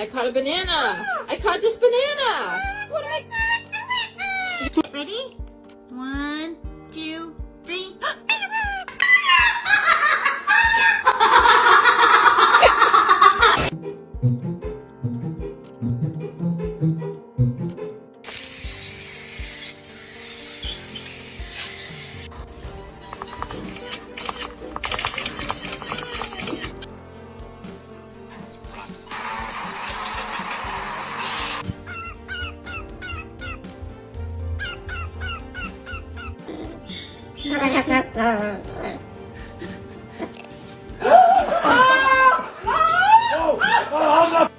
I caught a banana. I caught this banana. What am I? Ready? 1, 2, 3. Ha ha ha ha.